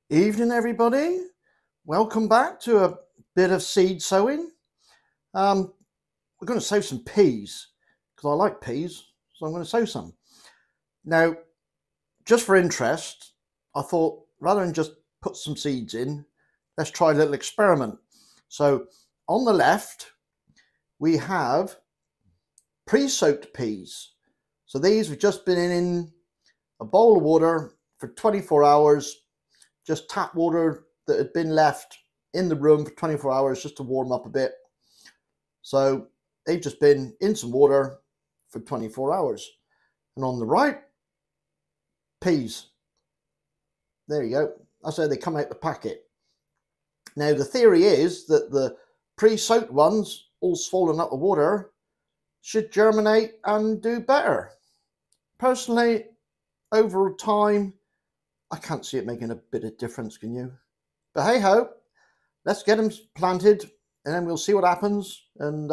Evening, everybody. Welcome back to a bit of seed sowing. We're going to sow some peas because I like peas, so I'm going to sow some. Now, just for interest, I thought rather than just put some seeds in, let's try a little experiment. So on the left, we have pre-soaked peas. So these have just been in a bowl of water for 24 hours. Just tap water that had been left in the room for 24 hours just to warm up a bit. So they've just been in some water for 24 hours. And on the right, peas. There you go. That's how they come out the packet. Now the theory is that the pre-soaked ones, all swollen up the water, should germinate and do better. Personally, over time, I can't see it making a bit of difference, can you? But hey ho, let's get them planted and then we'll see what happens. And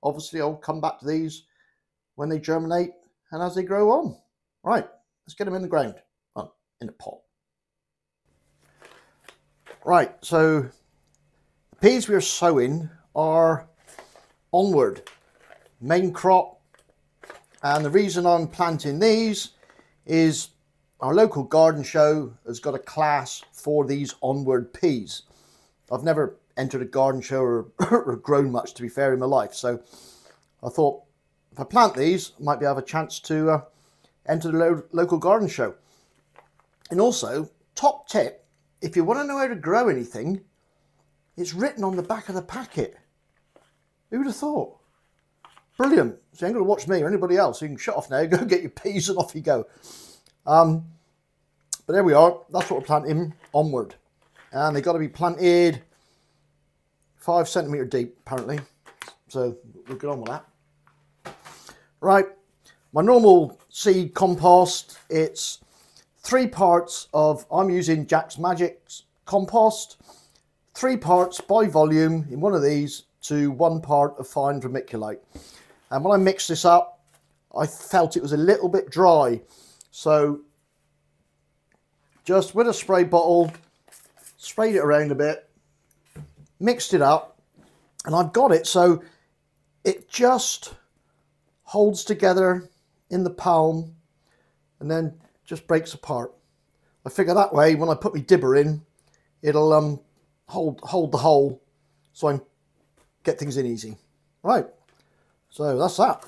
obviously I'll come back to these when they germinate and as they grow on. Right, let's get them in the ground, in a pot. Right, so the peas we're sowing are onward, main crop. And the reason I'm planting these is our local garden show has got a class for these onward peas. I've never entered a garden show or grown much, to be fair, in my life. So I thought if I plant these, I might be able to have a chance to enter the local garden show. And also, top tip, if you want to know how to grow anything, it's written on the back of the packet. Who would have thought? Brilliant. So you ain't going to watch me or anybody else. You can shut off now, go get your peas and off you go. But there we are, that's what we're planting, onward. And they've got to be planted 5 centimetre deep, apparently. So we'll get on with that. Right, my normal seed compost, it's 3 parts of, I'm using Jack's Magic's compost, 3 parts by volume in one of these to 1 part of fine vermiculite. And when I mixed this up, I felt it was a little bit dry. So just with a spray bottle, sprayed it around a bit, mixed it up, and I've got it so it just holds together in the palm and then just breaks apart. I figure that way when I put my dibber in, it'll hold the hole so I can get things in easy. Right, so that's that.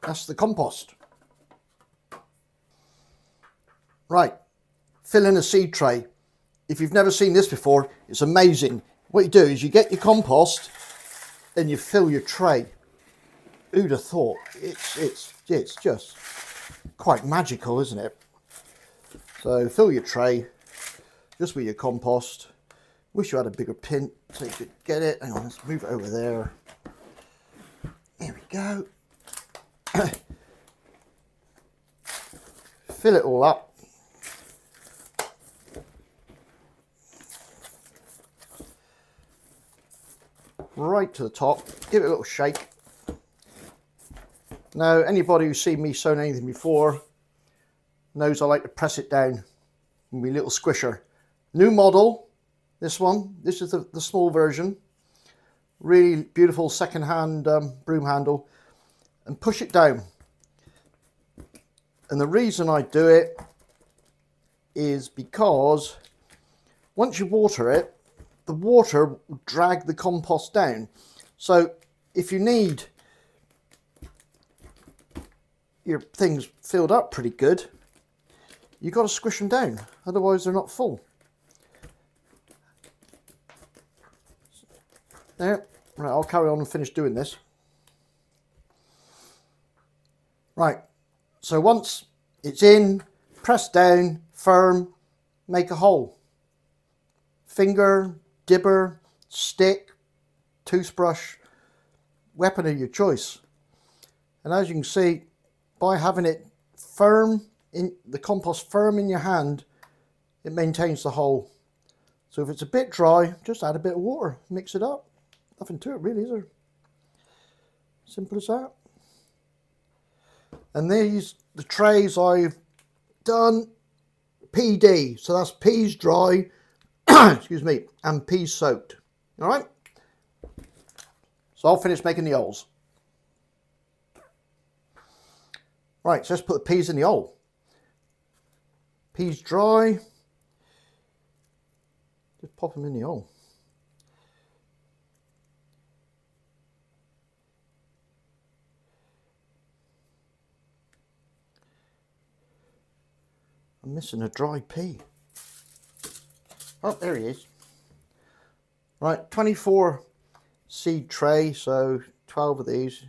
That's the compost. Right. Fill in a seed tray. If you've never seen this before, it's amazing. What you do is you get your compost and you fill your tray. Who'd have thought? It's just quite magical, isn't it? So fill your tray just with your compost. Wish you had a bigger pin so you could get it. Hang on, let's move it over there. Here we go. Fill it all up. Right to the top, give it a little shake. Now, anybody who's seen me sowing anything before knows I like to press it down with my little squisher. New model, this one. This is the small version. Really beautiful second-hand broom handle. And push it down. And the reason I do it is because once you water it, the water will drag the compost down. So if you need your things filled up pretty good, you've got to squish them down, otherwise they're not full. There, right, I'll carry on and finish doing this. Right, so once it's in, press down, firm, make a hole. Finger, dibber, stick, toothbrush, weapon of your choice. And as you can see, by having it firm, in the compost firm in your hand, it maintains the hole. So if it's a bit dry, just add a bit of water, mix it up. Nothing to it really, is there? Simple as that. And these, the trays I've done PD, so that's peas dry, excuse me, and peas soaked. All right. So I'll finish making the oles. Right, so let's put the peas in the ole. Peas dry. Just pop them in the ole. I'm missing a dry pea. Oh, there he is. Right, 24 seed tray, so 12 of these.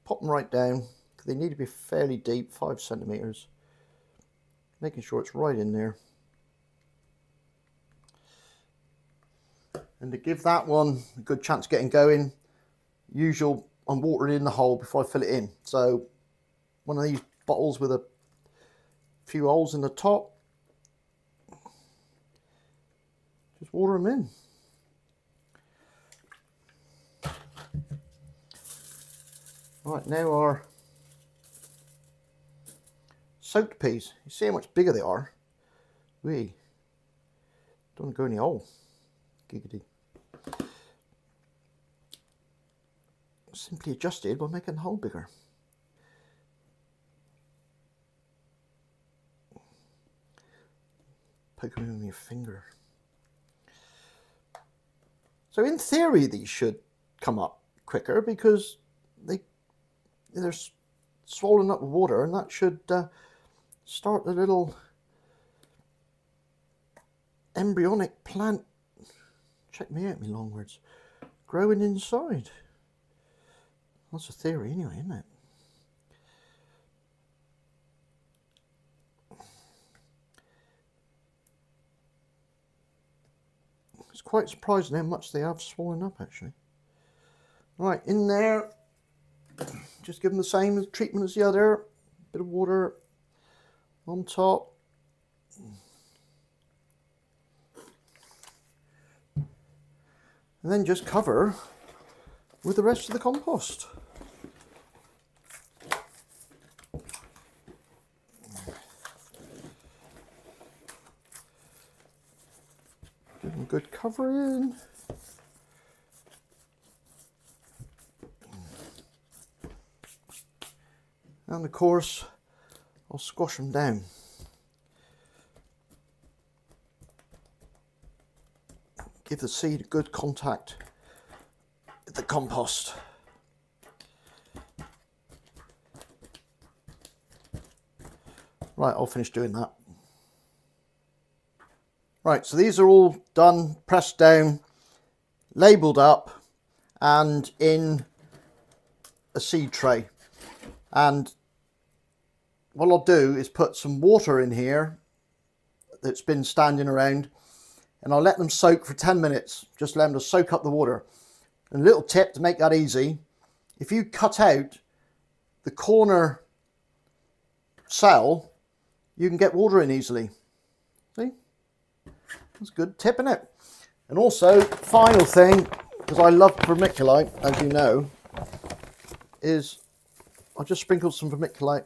Pop them right down. They need to be fairly deep, 5 centimeters. Making sure it's right in there. And to give that one a good chance of getting going, usual, I'm watering in the hole before I fill it in. So one of these bottles with a few holes in the top, just water them in. Right, now our soaked peas. You see how much bigger they are? We don't go in the hole. Giggity. Simply adjusted by making the hole bigger. Poke them in with your finger. So in theory these should come up quicker because they're swollen up with water, and that should start the little embryonic plant, check me out, me long words, growing inside. That's a theory anyway, isn't it? It's quite surprising how much they have swollen up actually. Right, in there, just give them the same treatment as the other. Bit of water on top. And then just cover with the rest of the compost. Give them good covering. And of course, I'll squash them down. Give the seed a good contact with the compost. Right, I'll finish doing that. Right, so these are all done, pressed down, labelled up, and in a seed tray. And what I'll do is put some water in here that's been standing around, and I'll let them soak for 10 minutes. Just let them to soak up the water. And a little tip to make that easy, if you cut out the corner cell, you can get water in easily. See? That's a good tip, isn't it? And also, final thing, because I love vermiculite, as you know, is I'll just sprinkle some vermiculite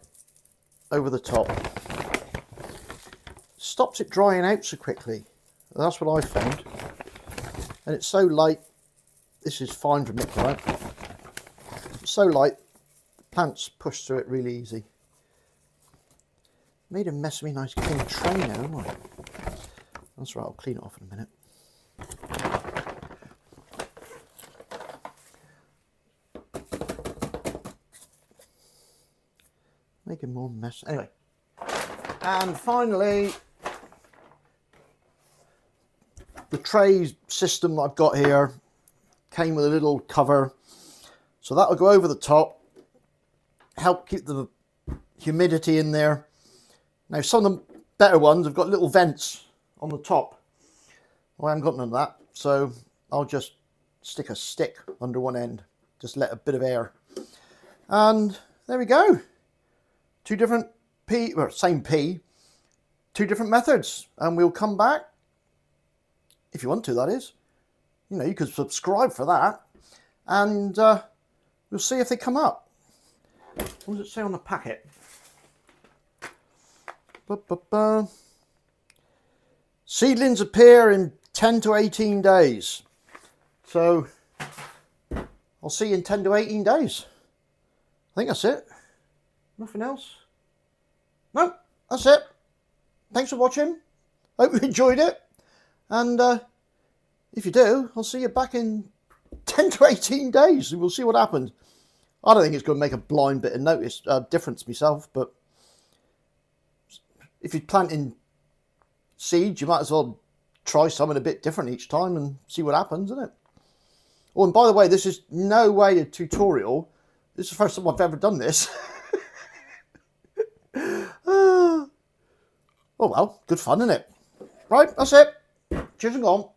over the top. Stops it drying out so quickly. That's what I found. And it's so light. This is fine vermiculite. It's so light, the plants push through it really easy. Made a mess of me nice clean tray now, haven't I? That's right, I'll clean it off in a minute. Making more mess. Anyway. And finally, the tray system that I've got here came with a little cover. So that'll go over the top, help keep the humidity in there. Now some of the better ones have got little vents on the top. Well, I haven't got none of that, so I'll just stick a stick under one end, just let a bit of air. And there we go. Two different pea, or same pea, two different methods. And we'll come back, if you want to, that is. You know, you could subscribe for that. And we'll see if they come up. What does it say on the packet? Seedlings appear in 10 to 18 days. So I'll see you in 10 to 18 days. I think that's it. Nothing else. No, that's it. Thanks for watching. Hope you enjoyed it. And if you do, I'll see you back in 10 to 18 days and we'll see what happens. I don't think it's going to make a blind bit of difference myself, but if you're planting seeds, you might as well try something a bit different each time and see what happens, isn't it? Oh, and by the way, this is no way a tutorial. This is the first time I've ever done this. Oh well, good fun, isn't it? Right, that's it. Cheers and gone.